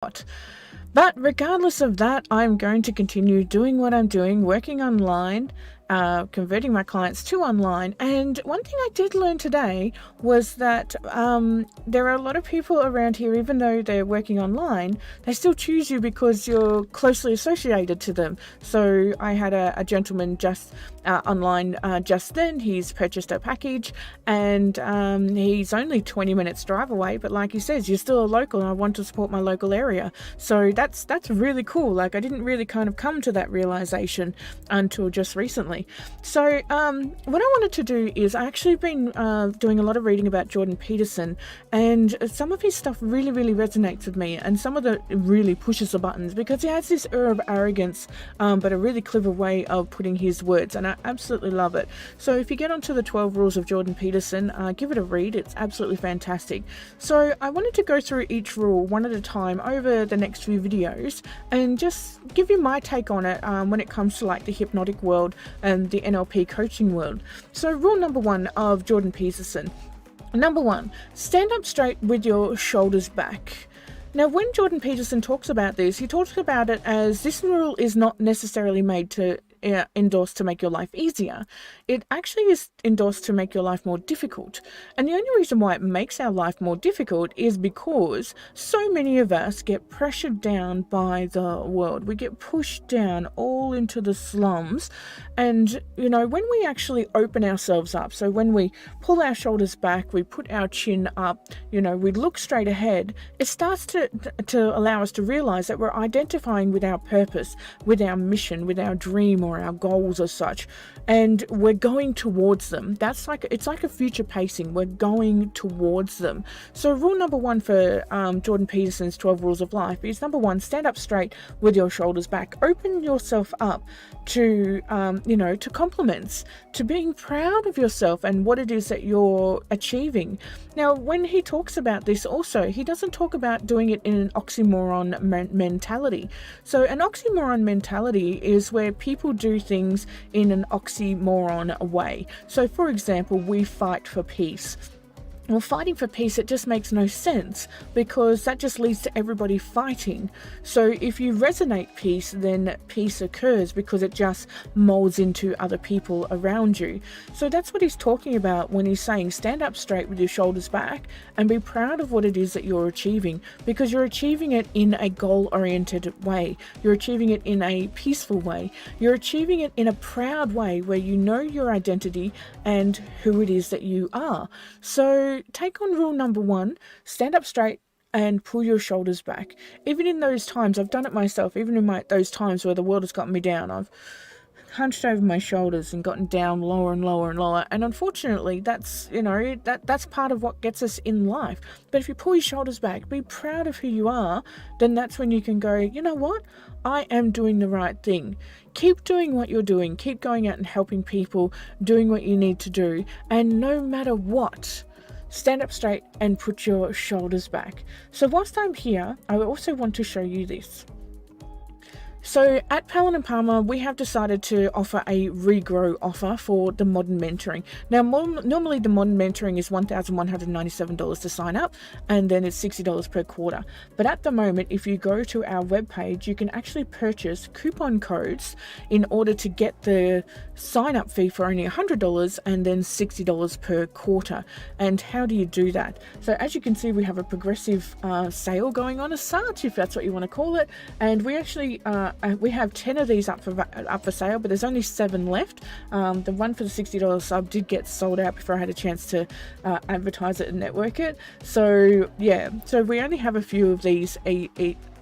But regardless of that, I'm going to continue doing what I'm doing, working online, converting my clients to online. And one thing I did learn today was that there are a lot of people around here, even though they're working online, they still choose you because you're closely associated to them. So I had a gentleman just online just then. He's purchased a package, and he's only 20 minutes drive away, but like he says, you're still a local and I want to support my local area. So that's really cool. Like, I didn't really kind of come to that realization until just recently. So what I wanted to do is, I actually been doing a lot of reading about Jordan Peterson, and some of his stuff really resonates with me, and some of it really pushes the buttons because he has this air of arrogance, but a really clever way of putting his words, and I absolutely love it. So if you get onto the 12 rules of Jordan Peterson, give it a read. It's absolutely fantastic. So I wanted to go through each rule one at a time over the next few videos and just give you my take on it when it comes to like the hypnotic world and the NLP coaching world. So rule number 1 of Jordan Peterson. Number 1, stand up straight with your shoulders back. Now, when Jordan Peterson talks about this, he talks about it as this rule is not necessarily made to endorsed to make your life easier. It actually is endorsed to make your life more difficult. And the only reason why it makes our life more difficult is because so many of us get pressured down by the world. We get pushed down all into the slums. And, when we actually open ourselves up, so when we pull our shoulders back, we put our chin up, we look straight ahead, it starts to allow us to realize that we're identifying with our purpose, with our mission, with our dream or our goals as such, and we're going towards them. It's like a future pacing. We're going towards them. So rule number 1 for Jordan Peterson's 12 rules of life is, number 1, stand up straight with your shoulders back. Open yourself up to to compliments, to being proud of yourself and what it is that you're achieving. Now, when he talks about this also, he doesn't talk about doing it in an oxymoron mentality. So an oxymoron mentality is where people do things in an oxymoron way. So for example, we fight for peace. Well, fighting for peace, it just makes no sense because that just leads to everybody fighting. So if you resonate peace, then peace occurs because it just molds into other people around you. So that's what he's talking about when he's saying stand up straight with your shoulders back and be proud of what it is that you're achieving, because you're achieving it in a goal-oriented way. You're achieving it in a peaceful way. You're achieving it in a proud way where you know your identity and who it is that you are. So take on rule number 1, stand up straight and pull your shoulders back. Even in those times, I've done it myself, even in those times where the world has gotten me down, I've hunched over my shoulders and gotten down lower and lower and lower. And unfortunately, that's part of what gets us in life. But if you pull your shoulders back, be proud of who you are, then that's when you can go, you know what? I am doing the right thing. Keep doing what you're doing. Keep going out and helping people, doing what you need to do. And no matter what, stand up straight and put your shoulders back. So whilst I'm here, I also want to show you this. So at Palin & Palmer, we have decided to offer a regrow offer for the modern mentoring. Now, normally the modern mentoring is $1,197 to sign up, and then it's $60 per quarter. But at the moment, if you go to our webpage, you can actually purchase coupon codes in order to get the sign-up fee for only $100 and then $60 per quarter. And how do you do that? So as you can see, we have a progressive sale going on as such, if that's what you want to call it. And we actually we have 10 of these up for sale, but there's only 7 left. The one for the $60 sub did get sold out before I had a chance to advertise it and network it. So yeah, so we only have a few of these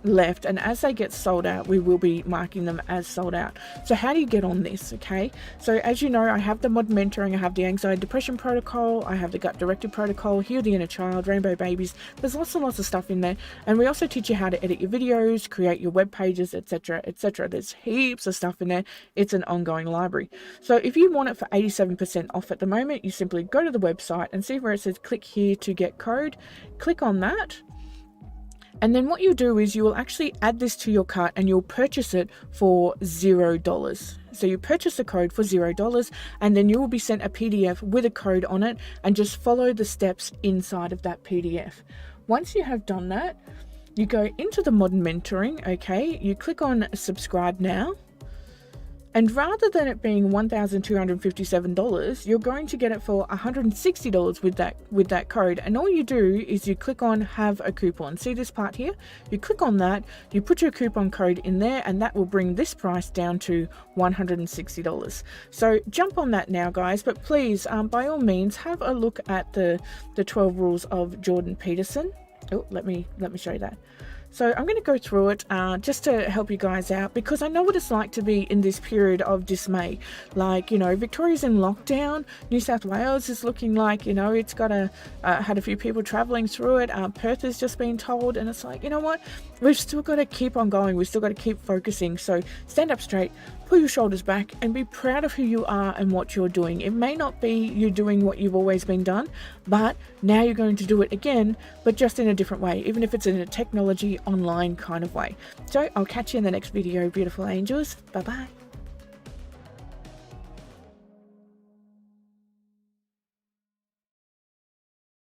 left, and as they get sold out, we will be marking them as sold out. So how do you get on this? Okay, so as you know, I have the modern mentoring, I have the anxiety depression protocol, I have the gut directed protocol, heal the inner child, rainbow babies. There's lots and lots of stuff in there, and we also teach you how to edit your videos, create your web pages, etc, etc. There's heaps of stuff in there. It's an ongoing library. So if you want it for 87% off at the moment, you simply go to the website and see where it says click here to get code. Click on that. And then what you do is you will actually add this to your cart and you'll purchase it for $0. So you purchase the code for $0, and then you will be sent a PDF with a code on it, and just follow the steps inside of that PDF. Once you have done that, you go into the modern mentoring, okay, you click on subscribe now. And rather than it being $1,257, you're going to get it for $160 with that code. And all you do is you click on have a coupon. See this part here? You click on that, you put your coupon code in there, and that will bring this price down to $160. So jump on that now, guys. But please, by all means, have a look at the 12 rules of Jordan Peterson. Oh, let me show you that. So I'm going to go through it just to help you guys out, because I know what it's like to be in this period of dismay. Like, you know, Victoria's in lockdown. New South Wales is looking like, you know, it's got had a few people traveling through it. Perth has just been told, and it's like, you know what? We've still got to keep on going. We've still got to keep focusing. So stand up straight, pull your shoulders back, and be proud of who you are and what you're doing. It may not be you doing what you've always been done, but now you're going to do it again, but just in a different way, even if it's in a technology online kind of way. So I'll catch you in the next video, beautiful angels. Bye bye.